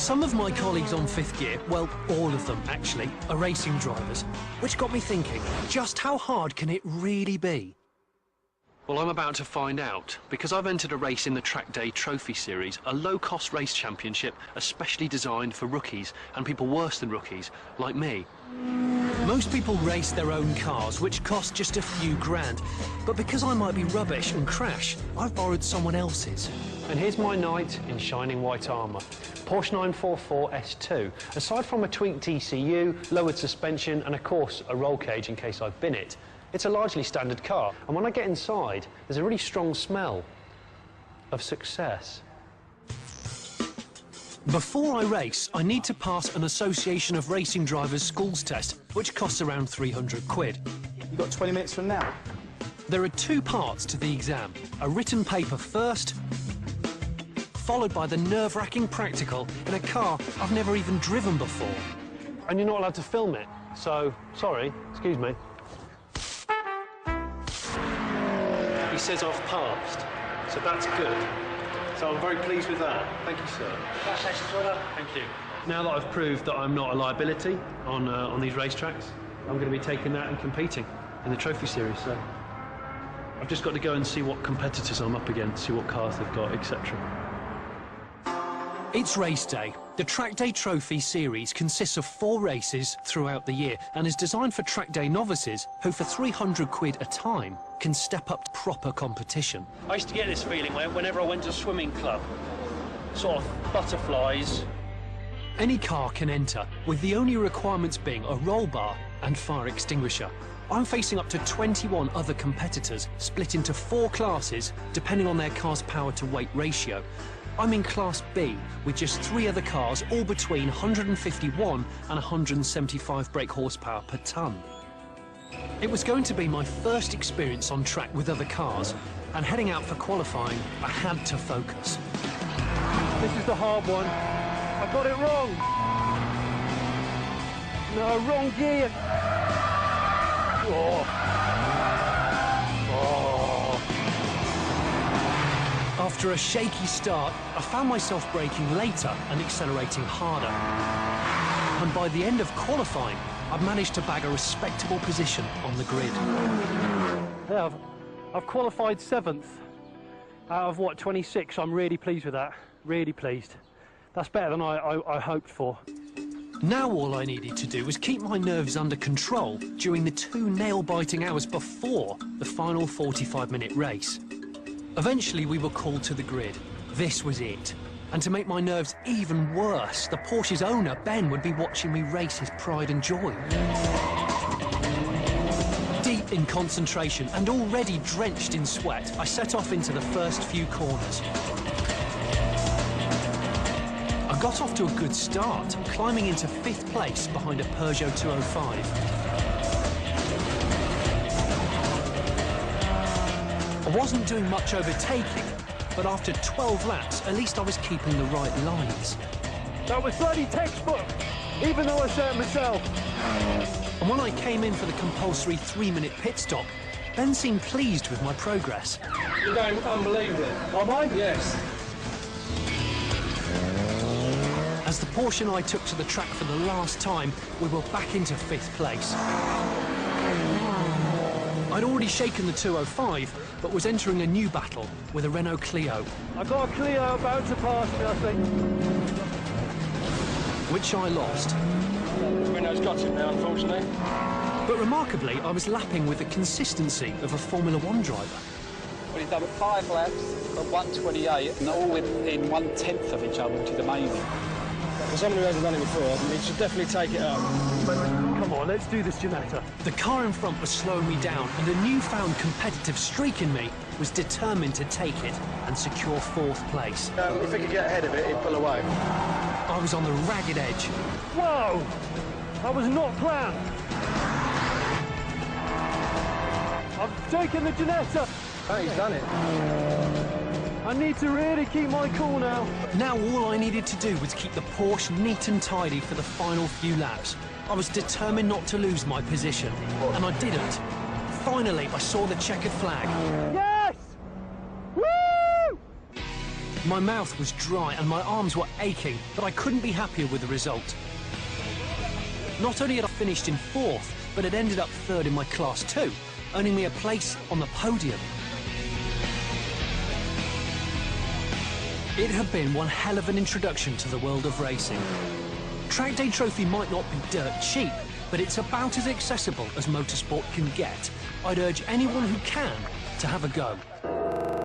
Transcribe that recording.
Some of my colleagues on Fifth Gear, well, all of them actually, are racing drivers, which got me thinking, just how hard can it really be? Well, I'm about to find out, because I've entered a race in the Trackday Trophy Series, a low-cost race championship especially designed for rookies and people worse than rookies, like me. Most people race their own cars, which cost just a few grand. But because I might be rubbish and crash, I've borrowed someone else's. And here's my knight in shining white armour. Porsche 944 S2. Aside from a tweaked ECU, lowered suspension and, of course, a roll cage in case I've bin it, it's a largely standard car. And when I get inside, there's a really strong smell of success. Before I race, I need to pass an Association of Racing Drivers schools test, which costs around 300 quid. You've got 20 minutes from now. There are two parts to the exam. A written paper first, followed by the nerve-wracking practical in a car I've never even driven before. And you're not allowed to film it, so, sorry, excuse me. He says I've passed, so that's good. So I'm very pleased with that. Thank you, sir. Congratulations, well done. Thank you. Now that I've proved that I'm not a liability on these racetracks, I'm going to be taking that and competing in the Trophy Series. So I've just got to go and see what competitors I'm up against, see what cars they've got, etc. It's race day. The Trackday Trophy Series consists of 4 races throughout the year and is designed for Trackday novices who, for 300 quid a time, can step up to proper competition. I used to get this feeling whenever I went to a swimming club, sort of butterflies. Any car can enter, with the only requirements being a roll bar and fire extinguisher. I'm facing up to 21 other competitors, split into 4 classes, depending on their car's power to weight ratio. I'm in Class B, with just 3 other cars, all between 151 and 175 brake horsepower per tonne. It was going to be my first experience on track with other cars, and heading out for qualifying, I had to focus. This is the hard one. I got it wrong. No, wrong gear. Oh. After a shaky start, I found myself braking later and accelerating harder. And by the end of qualifying, I've managed to bag a respectable position on the grid. Yeah, I've qualified 7th out of, what, 26. I'm really pleased with that. Really pleased. That's better than I hoped for. Now all I needed to do was keep my nerves under control during the 2 nail-biting hours before the final 45-minute race. Eventually, we were called to the grid. This was it. And to make my nerves even worse, the Porsche's owner, Ben, would be watching me race his pride and joy. Deep in concentration and already drenched in sweat, I set off into the first few corners. I got off to a good start, climbing into 5th place behind a Peugeot 205. I wasn't doing much overtaking, but after 12 laps, at least I was keeping the right lines. That was bloody textbook, even though I said it myself. And when I came in for the compulsory 3-minute pit stop, Ben seemed pleased with my progress. You're going unbelievable. Am I? Yes. As the Porsche and I took to the track for the last time, we were back into 5th place. I'd already shaken the 205, but was entering a new battle with a Renault Clio. I got a Clio about to pass me, I think. Which I lost. Renault's got it now, unfortunately. But remarkably, I was lapping with the consistency of a Formula 1 driver. Well, he's done 5 laps at 128, and all within 1/10 of each other, which is amazing. For someone who hasn't done it before, he should definitely take it up. Come on, let's do this, Janetta. The car in front was slowing me down, and a newfound competitive streak in me was determined to take it and secure 4th place. If he could get ahead of it, he'd pull away. I was on the ragged edge. Whoa! That was not planned. I've taken the Janetta. Oh, he's done it. I need to really keep my cool now. Now all I needed to do was keep the Porsche neat and tidy for the final few laps. I was determined not to lose my position, and I didn't. Finally, I saw the checkered flag. Yes! Woo! My mouth was dry and my arms were aching, but I couldn't be happier with the result. Not only had I finished in 4th, but had ended up 3rd in my Class 2, earning me a place on the podium. It had been one hell of an introduction to the world of racing. Trackday Trophy might not be dirt cheap, but it's about as accessible as motorsport can get. I'd urge anyone who can to have a go.